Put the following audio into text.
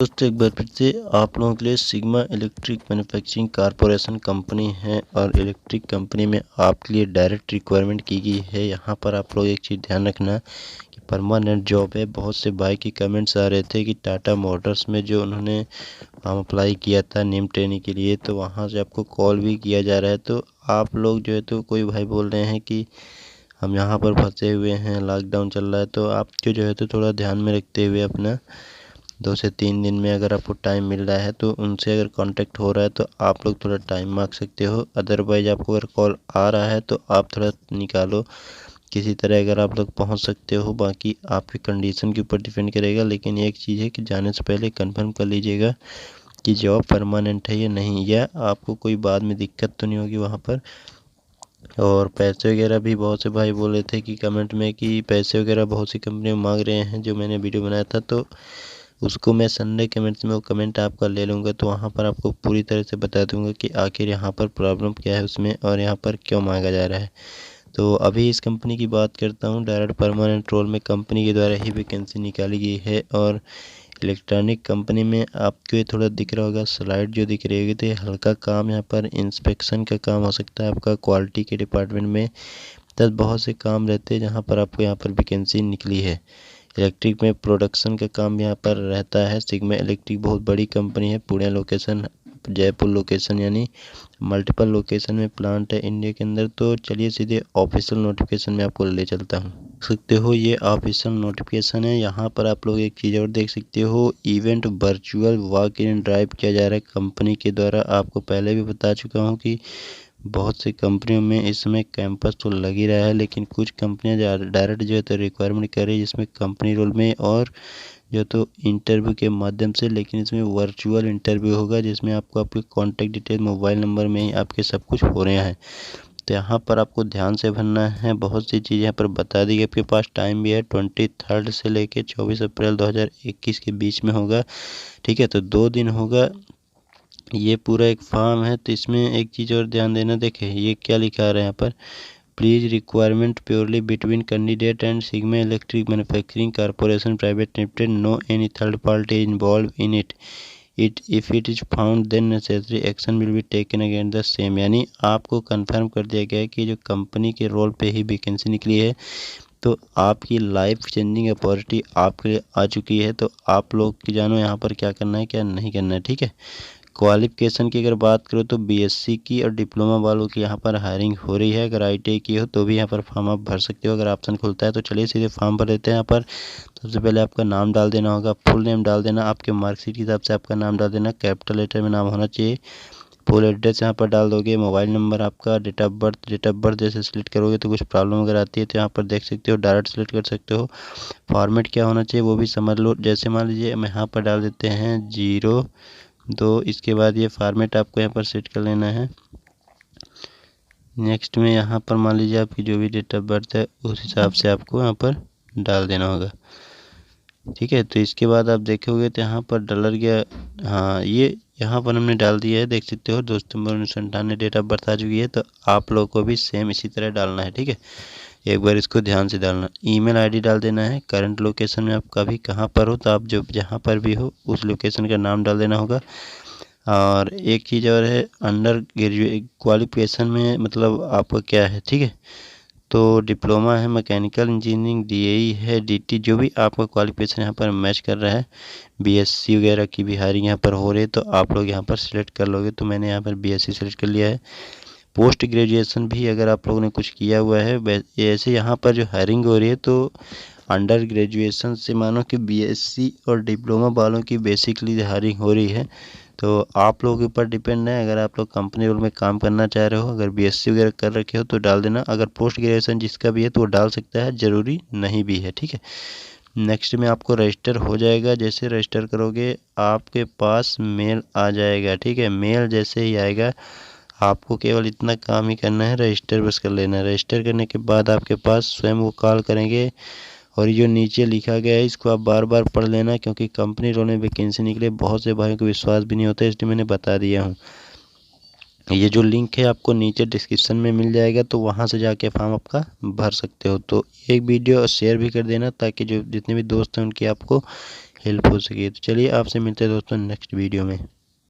दोस्तों एक बार फिर से आप लोगों के लिए sigma Electric Manufacturing corporation company है और इलेक्ट्रिक कंपनी में आपके लिए डायरेक्ट रिक्वायरमेंट की गई है। यहाँ पर आप लोग एक चीज़ ध्यान रखना कि परमानेंट जॉब है। बहुत से भाई की कमेंट्स आ रहे थे कि टाटा मोटर्स में जो उन्होंने फॉर्म अप्लाई किया था नेम ट्रेनिंग के लिए, तो वहाँ से आपको कॉल भी किया जा रहा है। तो आप लोग जो है, तो कोई भाई बोल रहे हैं कि हम यहाँ पर फंसे हुए हैं, लॉकडाउन चल रहा है, तो आपको जो है तो थोड़ा ध्यान में रखते हुए अपना 2 से 3 दिन में अगर आपको टाइम मिल रहा है तो उनसे अगर कांटेक्ट हो रहा है तो आप लोग थोड़ा टाइम मांग सकते हो। अदरवाइज आपको अगर कॉल आ रहा है तो आप थोड़ा निकालो किसी तरह, अगर आप लोग पहुंच सकते हो। बाकी आपकी कंडीशन के ऊपर डिपेंड करेगा, लेकिन एक चीज़ है कि जाने से पहले कंफर्म कर लीजिएगा कि जॉब परमानेंट है या नहीं, या आपको कोई बाद में दिक्कत तो नहीं होगी वहाँ पर। और पैसे वगैरह भी बहुत से भाई बोले थे कि कमेंट में कि पैसे वगैरह बहुत सी कंपनियाँ मांग रहे हैं। जो मैंने वीडियो बनाया था तो उसको मैं संडे कमेंट्स में वो कमेंट आपका ले लूँगा, तो वहाँ पर आपको पूरी तरह से बता दूँगा कि आखिर यहाँ पर प्रॉब्लम क्या है उसमें और यहाँ पर क्यों मांगा जा रहा है। तो अभी इस कंपनी की बात करता हूँ। डायरेक्ट परमानेंट रोल में कंपनी के द्वारा ही वैकेंसी निकाली गई है और इलेक्ट्रॉनिक कंपनी में आपको ये थोड़ा दिख रहा होगा, स्लाइड जो दिख रही होगी, तो ये हल्का काम यहाँ पर इंस्पेक्शन का काम हो सकता है आपका क्वालिटी के डिपार्टमेंट में। तब बहुत से काम रहते हैं जहाँ पर आपको यहाँ पर वैकेंसी निकली है। इलेक्ट्रिक में प्रोडक्शन का काम यहाँ पर रहता है। सिग्मा इलेक्ट्रिक बहुत बड़ी कंपनी है, पुणे लोकेशन, जयपुर लोकेशन, यानी मल्टीपल लोकेशन में प्लांट है इंडिया के अंदर। तो चलिए सीधे ऑफिशियल नोटिफिकेशन में आपको ले चलता हूँ। देख सकते हो ये ऑफिशियल नोटिफिकेशन है। यहाँ पर आप लोग एक चीज़ और देख सकते हो, event virtual walk in drive किया जा रहा है कंपनी के द्वारा। आपको पहले भी बता चुका हूँ कि बहुत सी कंपनियों में इस समय कैंपस तो लग ही रहा है, लेकिन कुछ कंपनियां डायरेक्ट जो है तो रिक्वायरमेंट कर रही है जिसमें कंपनी रोल में और जो तो इंटरव्यू के माध्यम से। लेकिन इसमें वर्चुअल इंटरव्यू होगा जिसमें आपको आपके कॉन्टैक्ट डिटेल मोबाइल नंबर में ही आपके सब कुछ हो रहे हैं। तो यहाँ पर आपको ध्यान से भरना है। बहुत सी चीज़ यहाँ पर बता दी गई। आपके पास टाइम भी है, 23 से लेके 24 अप्रैल 2021 के बीच में होगा। ठीक है, तो 2 दिन होगा। ये पूरा एक फॉर्म है, तो इसमें एक चीज़ और ध्यान देना। देखें ये क्या लिखा है यहाँ पर, please requirement purely between candidate and Sigma Electric Manufacturing Corporation Private Limited, no any third party involve in it if it is found then necessary action will be taken against the same. यानी आपको confirm कर दिया गया है कि जो company के role पे ही वैकेंसी निकली है, तो आपकी लाइफ चेंजिंग अपॉर्चुनिटी आपके लिए आ चुकी है। तो आप लोग की जानो यहाँ पर क्या करना है क्या नहीं करना है। ठीक है, क्वालिफिकेशन की अगर बात करो तो बीएससी की और डिप्लोमा वालों की यहाँ पर हायरिंग हो रही है। अगर आईटीआई की हो तो भी यहाँ पर फॉर्म आप भर सकते हो अगर ऑप्शन खुलता है। तो चलिए सीधे फॉर्म भर देते हैं। यहाँ पर सबसे पहले आपका नाम डाल देना होगा, फुल नेम डाल देना, आपके मार्कशीट के हिसाब से आपका नाम डाल देना, कैपिटल लेटर में नाम होना चाहिए। फुल एड्रेस यहाँ पर डाल दोगे, मोबाइल नंबर आपका, डेट ऑफ बर्थ जैसे सिलेक्ट करोगे तो कुछ प्रॉब्लम अगर आती है तो यहाँ पर देख सकते हो, डायरेक्ट सेलेक्ट कर सकते हो। फॉर्मेट क्या होना चाहिए वो भी समझ लो। जैसे मान लीजिए हम यहाँ पर डाल देते हैं 02, इसके बाद ये फॉर्मेट आपको यहाँ पर सेट कर लेना है। नेक्स्ट में यहाँ पर मान लीजिए आपकी जो भी डेट ऑफ बर्थ है उस हिसाब से आपको यहाँ पर डाल देना होगा। ठीक है, तो इसके बाद आप देखोगे तो यहाँ पर डॉलर गया, हाँ ये यहाँ पर हमने डाल दिया है, देख सकते हो 2 सितंबर 1998 डेट ऑफ बर्थ आ चुकी है। तो आप लोगों को भी सेम इसी तरह डालना है। ठीक है, एक बार इसको ध्यान से डालना। ईमेल आईडी डाल देना है। करंट लोकेशन में आप अभी कहाँ पर हो तो आप जो जहाँ पर भी हो उस लोकेशन का नाम डाल देना होगा। और एक चीज़ और है, अंडर ग्रेजुएट क्वालिफिकेशन में मतलब आपका क्या है। ठीक है, तो डिप्लोमा है, मैकेनिकल इंजीनियरिंग, डीएई है, डीटी, जो भी आपका क्वालिफिकेशन यहाँ पर मैच कर रहा है। बीएससी वगैरह की भी हायरिंग यहाँ पर हो रही है तो आप लोग यहाँ पर सिलेक्ट कर लोगे। तो मैंने यहाँ पर बीएससी सेलेक्ट कर लिया है। पोस्ट ग्रेजुएशन भी अगर आप लोगों ने कुछ किया हुआ है, ऐसे यहाँ पर जो हायरिंग हो रही है तो अंडर ग्रेजुएशन से मानो कि बीएससी और डिप्लोमा वालों की बेसिकली हायरिंग हो रही है। तो आप लोगों के ऊपर डिपेंड है। अगर आप लोग कंपनी रोल में काम करना चाह रहे हो, अगर बीएससी वगैरह कर रखे हो तो डाल देना। अगर पोस्ट ग्रेजुएशन जिसका भी है तो वो डाल सकता है, ज़रूरी नहीं भी है। ठीक है, नेक्स्ट में आपको रजिस्टर हो जाएगा। जैसे रजिस्टर करोगे आपके पास मेल आ जाएगा। ठीक है, मेल जैसे ही आएगा आपको केवल इतना काम ही करना है, रजिस्टर बस कर लेना है। रजिस्टर करने के बाद आपके पास स्वयं वो कॉल करेंगे और ये जो नीचे लिखा गया है इसको आप बार बार पढ़ लेना, क्योंकि कंपनी रोल में वैकेंसी निकले बहुत से भाइयों को विश्वास भी नहीं होता है, इसलिए मैंने बता दिया हूँ। ये जो लिंक है आपको नीचे डिस्क्रिप्शन में मिल जाएगा, तो वहाँ से जाके फॉर्म आपका भर सकते हो। तो एक वीडियो शेयर भी कर देना ताकि जो जितने भी दोस्त हैं उनकी आपको हेल्प हो सके। तो चलिए आपसे मिलते हैं दोस्तों नेक्स्ट वीडियो में।